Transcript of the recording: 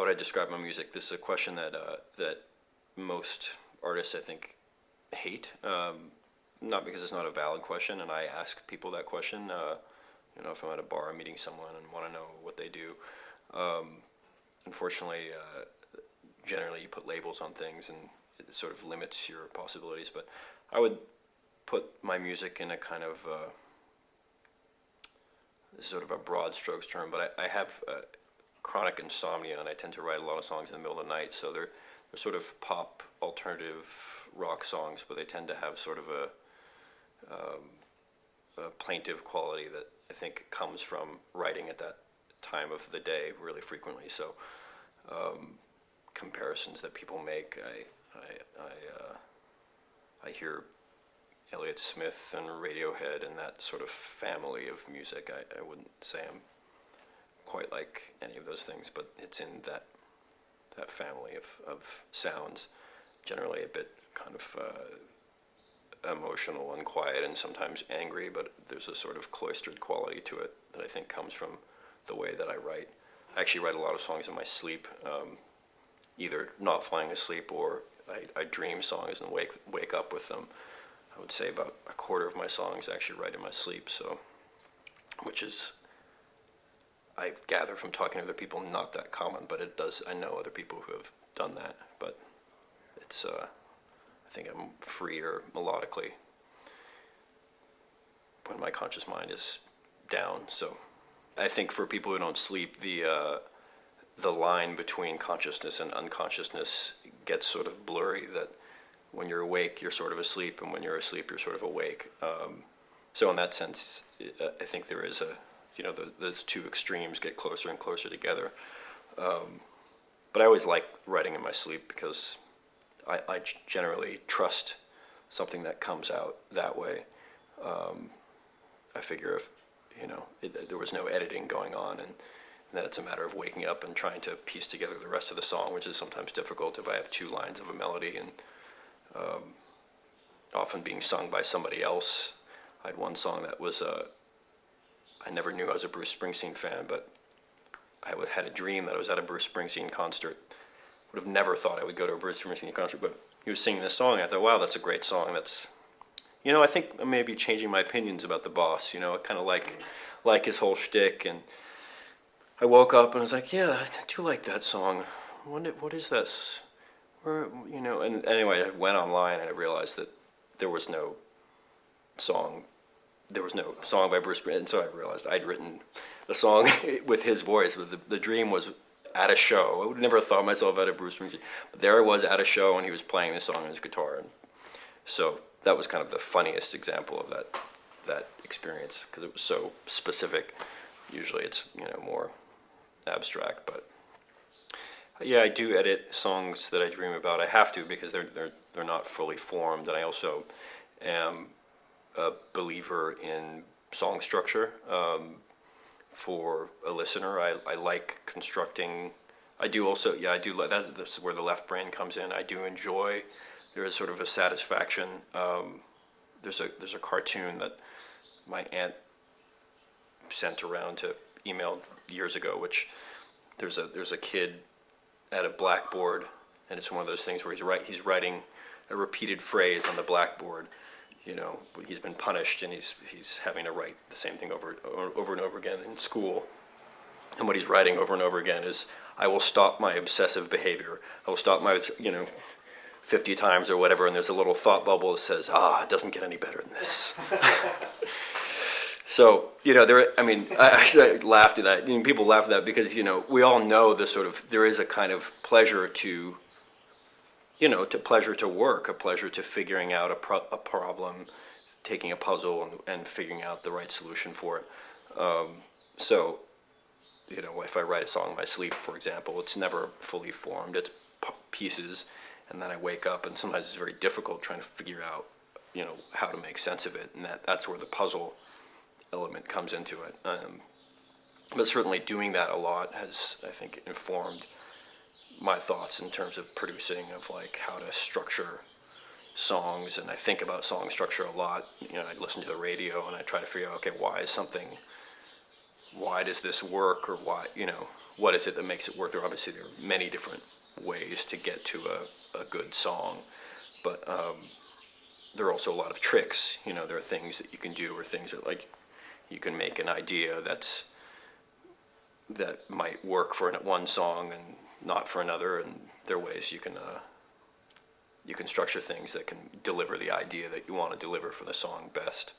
how would I describe my music? This is a question that most artists, I think, hate. Not because it's not a valid question, and I ask people that question. If I'm at a bar meeting someone and want to know what they do. Unfortunately, generally you put labels on things, and it sort of limits your possibilities. But I would put my music in a kind of sort of a broad strokes term. But I have chronic insomnia, and I tend to write a lot of songs in the middle of the night. So they're sort of pop, alternative rock songs, but they tend to have sort of a plaintive quality that I think comes from writing at that time of the day really frequently. So comparisons that people make, I hear Elliott Smith and Radiohead and that sort of family of music. I wouldn't say I'm quite like any of those things, but it's in that family of sounds, generally a bit kind of emotional and quiet and sometimes angry, but there's a sort of cloistered quality to it that I think comes from the way that I write. I actually write a lot of songs in my sleep, either not falling asleep or I dream songs and wake up with them. I would say about a quarter of my songs I actually write in my sleep, so which is, I gather from talking to other people, not that common, but it does. I know other people who have done that, but it's I think I'm freer melodically when my conscious mind is down. So I think for people who don't sleep, the line between consciousness and unconsciousness gets sort of blurry, that when you're awake, you're sort of asleep, and when you're asleep, you're sort of awake. So in that sense, I think there is those two extremes get closer and closer together. But I always like writing in my sleep because I generally trust something that comes out that way. I figure if there was no editing going on, and that it's a matter of waking up and trying to piece together the rest of the song, which is sometimes difficult if I have two lines of a melody and often being sung by somebody else. I had one song that was I never knew I was a Bruce Springsteen fan, but I had a dream that I was at a Bruce Springsteen concert. Would have never thought I would go to a Bruce Springsteen concert, but he was singing this song, and I thought, wow, that's a great song. That's, I think I may be changing my opinions about the boss. I kind of like his whole shtick, and I woke up and I was like, yeah, I do like that song. What is this? And anyway, I went online and I realized that there was no song by Bruce Springsteen, and so I realized I'd written a song with his voice. But the dream was at a show. I would never have thought myself at a Bruce Springsteen, but there I was at a show and he was playing this song on his guitar, and so that was kind of the funniest example of that experience, because it was so specific. Usually it's more abstract, but yeah, I do edit songs that I dream about. I have to, because they're not fully formed, and I also am a believer in song structure. For a listener, I like constructing. I do also, I do like that. That's where the left brain comes in. I do enjoy. There is sort of a satisfaction. There's a cartoon that my aunt sent around to email years ago, which there's a kid at a blackboard, and it's one of those things where he's writing a repeated phrase on the blackboard. He's been punished, and he's having to write the same thing over and over again in school. And what he's writing over and over again is, I will stop my obsessive behavior. I will stop my, 50 times or whatever, and there's a little thought bubble that says, it doesn't get any better than this. So, I laughed at that. People laugh at that because, we all know there is a kind of pleasure to pleasure to work, a pleasure to figuring out a problem, taking a puzzle and figuring out the right solution for it. So, if I write a song in my sleep, for example, it's never fully formed. It's pieces, and then I wake up, and sometimes it's very difficult trying to figure out, how to make sense of it, and that's where the puzzle element comes into it. But certainly doing that a lot has, I think, informed my thoughts in terms of producing, of how to structure songs, and I think about song structure a lot. I listen to the radio and I try to figure out, okay, why is something why does this work, or why, you know, what is it that makes it work? Obviously there are many different ways to get to a good song, but there are also a lot of tricks. You know, there are things that you can do, or things that, like, you can make an idea that might work for one song and not for another, and there are ways you can structure things that can deliver the idea that you want to deliver for the song best.